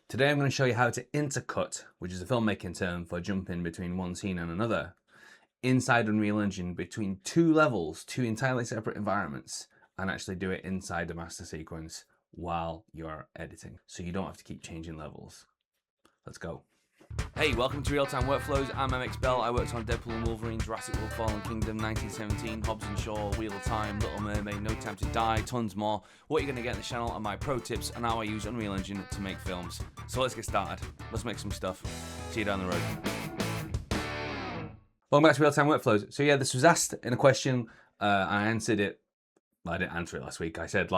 Today I'm going to show you how to intercut, which is a filmmaking term for jumping between one scene and another, inside Unreal Engine between two levels, two entirely separate environments, and actually do it inside the master sequence while you're editing, so you don't have to keep changing levels. Let's go. Hey, welcome to Real Time Workflows. I'm MX Bell. I worked on Deadpool and Wolverine, Jurassic World Fallen Kingdom, 1917, Hobbs and Shaw, Wheel of Time, Little Mermaid, No Time to Die, tons more. What you're going to get in the channel are my pro tips and how I use Unreal Engine to make films. So let's get started. Let's make some stuff. See you down the road. Welcome back to Real Time Workflows. So yeah, this was asked in a question. I answered it. Well, I didn't answer it last week. I said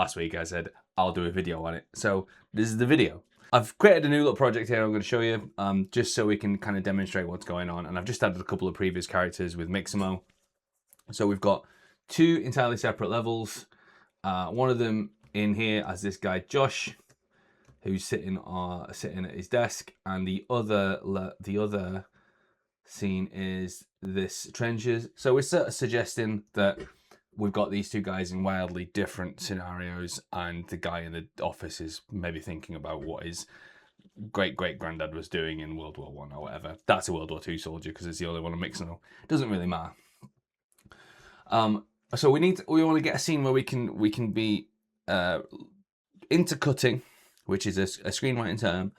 I'll do a video on it. So this is the video. I've created a new little project here I'm going to show you, just so we can kind of demonstrate what's going on. And I've just added a couple of previous characters with Mixamo. So we've got two entirely separate levels. One of them in here as this guy Josh, who's sitting at his desk, and the other scene is this trenches. So we're sort of suggesting that we've got these two guys in wildly different scenarios, and the guy in the office is maybe thinking about what his great-great-granddad was doing in World War I or whatever. That's a World War II soldier because it's the only one I'm mixing up. Doesn't really matter. So we want to get a scene where we can be intercutting, which is a screenwriting term,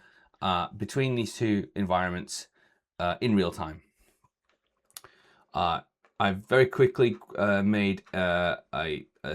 between these two environments in real time. I've very quickly made a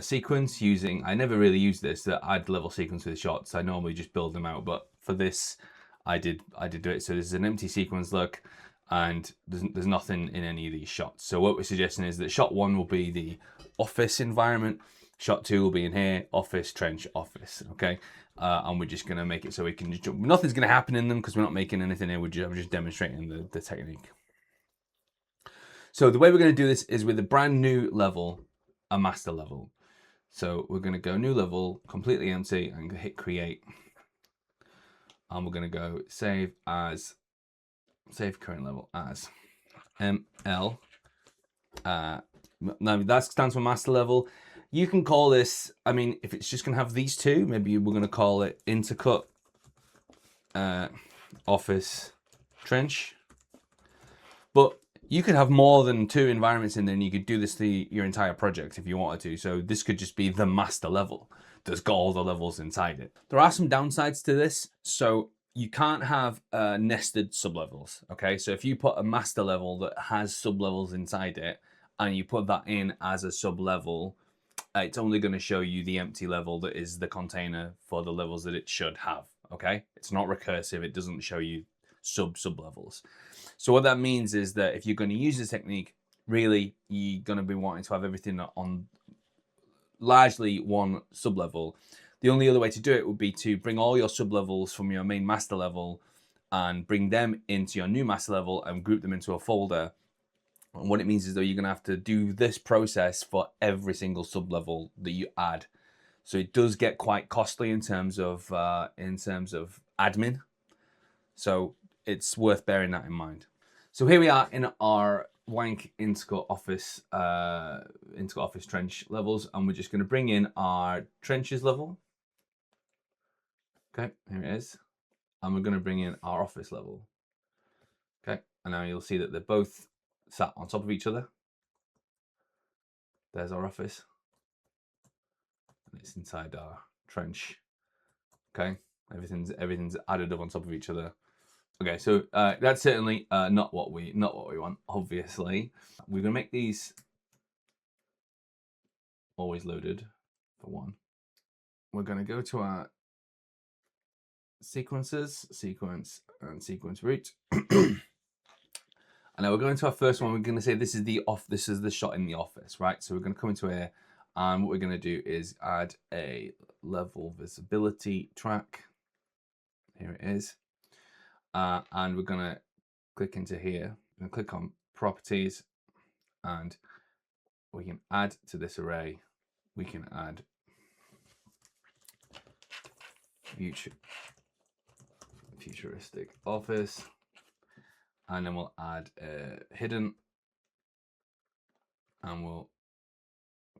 sequence using, I never really use this, the add level sequence with shots. I normally just build them out, but for this, I did do it. So this is an empty sequence look, and there's nothing in any of these shots. So what we're suggesting is that shot one will be the office environment, shot two will be in here, office, trench, office, okay? And we're just gonna make it so we can just jump. Nothing's gonna happen in them because we're not making anything here, I'm just demonstrating the technique. So the way we're going to do this is with a brand new level, a master level. So we're going to go new level, completely empty, and hit create. And we're going to go save current level as ML. Now that stands for master level. You can call this, I mean, if it's just going to have these two, maybe we're going to call it intercut office trench. But you could have more than two environments in there, and you could do this to your entire project if you wanted to. So this could just be the master level that's got all the levels inside it. There are some downsides to this. So you can't have nested sublevels, okay? So if you put a master level that has sublevels inside it, and you put that in as a sublevel, it's only going to show you the empty level that is the container for the levels that it should have, okay? It's not recursive. It doesn't show you sublevels. So what that means is that if you're going to use this technique, really you're going to be wanting to have everything on largely one sublevel. The only other way to do it would be to bring all your sublevels from your main master level and bring them into your new master level and group them into a folder. And what it means is that you're going to have to do this process for every single sublevel that you add. So it does get quite costly in terms of admin. So it's worth bearing that in mind. So here we are in our wank intercut office trench levels, and we're just going to bring in our trenches level. Okay, here it is. And we're going to bring in our office level. Okay, and now you'll see that they're both sat on top of each other. There's our office. And it's inside our trench. Okay, everything's added up on top of each other. Okay, so that's certainly not what we want. Obviously, we're gonna make these always loaded for one. We're gonna go to our sequences, sequence, and sequence root. And now we're going to our first one. We're gonna say this is the shot in the office, right? So we're gonna come into here, and what we're gonna do is add a level visibility track. Here it is. And we're gonna click into here and click on properties, and we can add to this array, we can add futuristic office, and then we'll add hidden, and we'll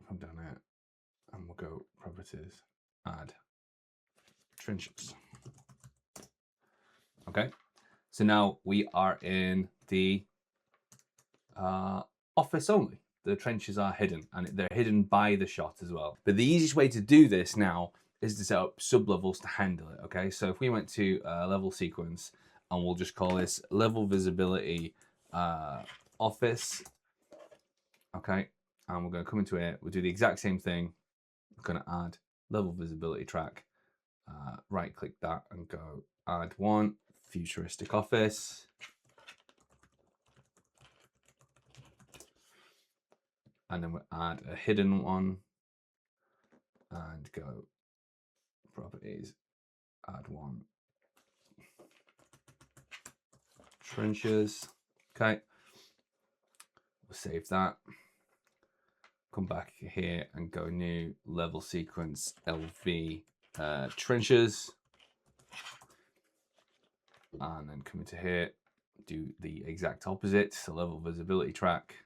come down here and we'll go properties, add trenches. Okay, so now we are in the office only. The trenches are hidden, and they're hidden by the shot as well. But the easiest way to do this now is to set up sublevels to handle it. Okay, so if we went to level sequence, and we'll just call this level visibility office. Okay, and we're going to come into it. We'll do the exact same thing. We're going to add level visibility track. Right click that and go add one, futuristic office. And then we'll add a hidden one and go properties, add one, trenches. Okay, we'll save that. Come back here and go new level sequence LV trenches. And then come into here, do the exact opposite. So level visibility track,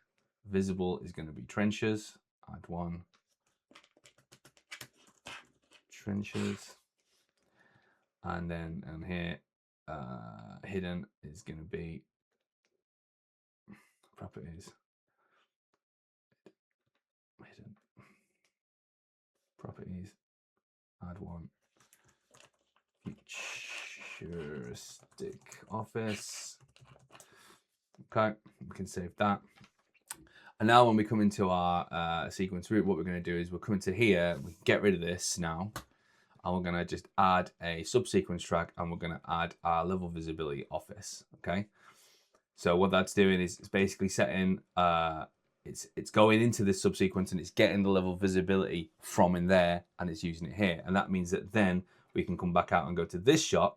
visible is going to be trenches. Add one, trenches. And then on here, hidden is going to be properties, hidden, properties, add one, futuristic office. Okay, we can save that. And now when we come into our sequence route, what we're going to do is we'll come into here, we can get rid of this now, and we're going to just add a subsequence track, and we're going to add our level visibility office. Okay, so what that's doing is it's basically setting it's going into this subsequence and it's getting the level visibility from in there, and it's using it here. And that means that then we can come back out and go to this shot,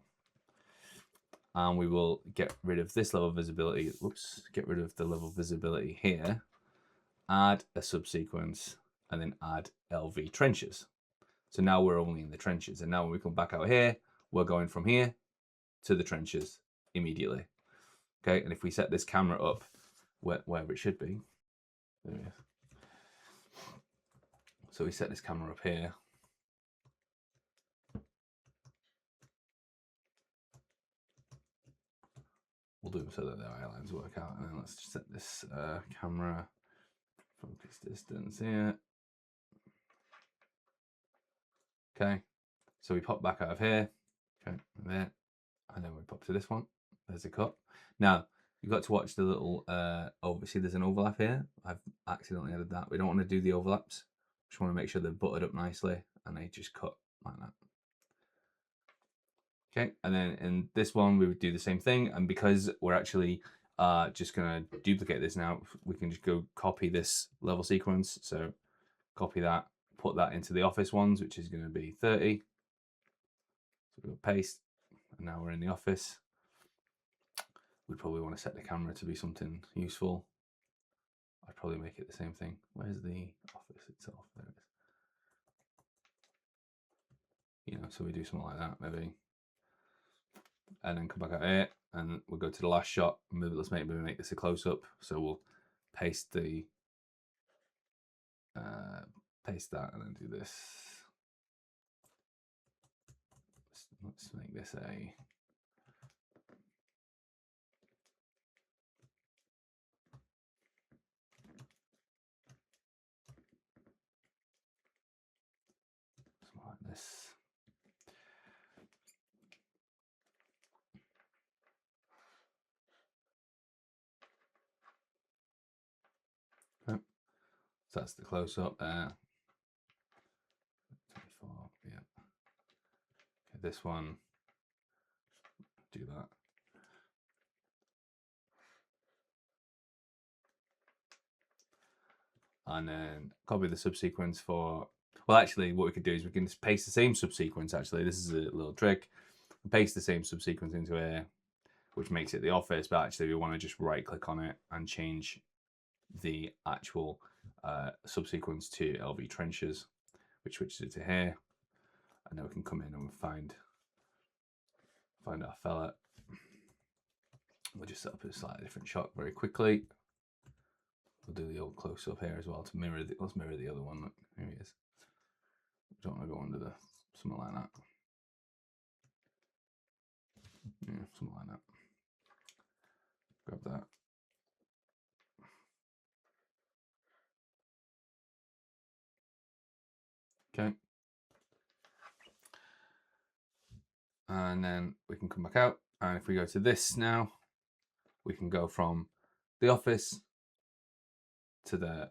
and we will get rid of this level visibility. Whoops, get rid of the level visibility here, add a subsequence, and then add LV trenches. So now we're only in the trenches. And now when we come back out here, we're going from here to the trenches immediately. Okay, and if we set this camera up wherever it should be, there it is. So we set this camera up here. We'll do it so that the eye lines work out. And then let's just set this camera focus distance here. Okay, so we pop back out of here. Okay, there. And then we pop to this one. There's a cut. Now, you've got to watch the little, see there's an overlap here. I've accidentally added that. We don't want to do the overlaps. Just want to make sure they're buttered up nicely and they just cut like that. Okay, and then in this one, we would do the same thing. And because we're actually just going to duplicate this now, we can just go copy this level sequence. So copy that, put that into the office ones, which is going to be 30. So we'll paste, and now we're in the office. We'd probably want to set the camera to be something useful. I'd probably make it the same thing. Where's the office itself? There it is. You know, so we do something like that maybe. And then come back out here and we'll go to the last shot. Maybe let's maybe make this a close-up. So we'll paste the paste that and then do this. Let's make this a something like this. Okay. So that's the close-up there. 24, yeah. Okay, this one, do that. And then copy the subsequence for, well, actually what we could do is we can just paste the same subsequence. Actually, this is a little trick. Paste the same subsequence into here, which makes it the office, but actually we want to just right click on it and change the actual subsequence to LV trenches, which switches it to here. And then we can come in and find our fella. We'll just set up a slightly different shot very quickly. We'll do the old close up here as well to mirror the, let's mirror the other one. Look, here he is. We don't want to go under the, something like that. Yeah, something like that. Grab that. Okay. And then we can come back out. And if we go to this now, we can go from the office to the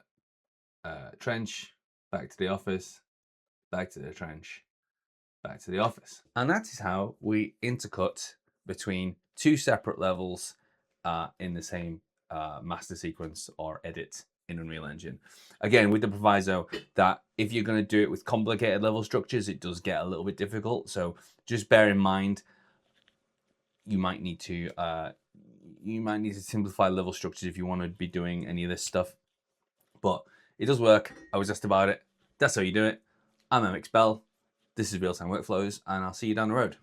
trench, back to the office, back to the trench, back to the office. And that is how we intercut between two separate levels in the same master sequence or edit in Unreal Engine. Again, with the proviso that if you're going to do it with complicated level structures, it does get a little bit difficult. So just bear in mind, you might need to simplify level structures if you want to be doing any of this stuff. But it does work. I was asked about it. That's how you do it. I'm MX Bell. This is Real Time Workflows, and I'll see you down the road.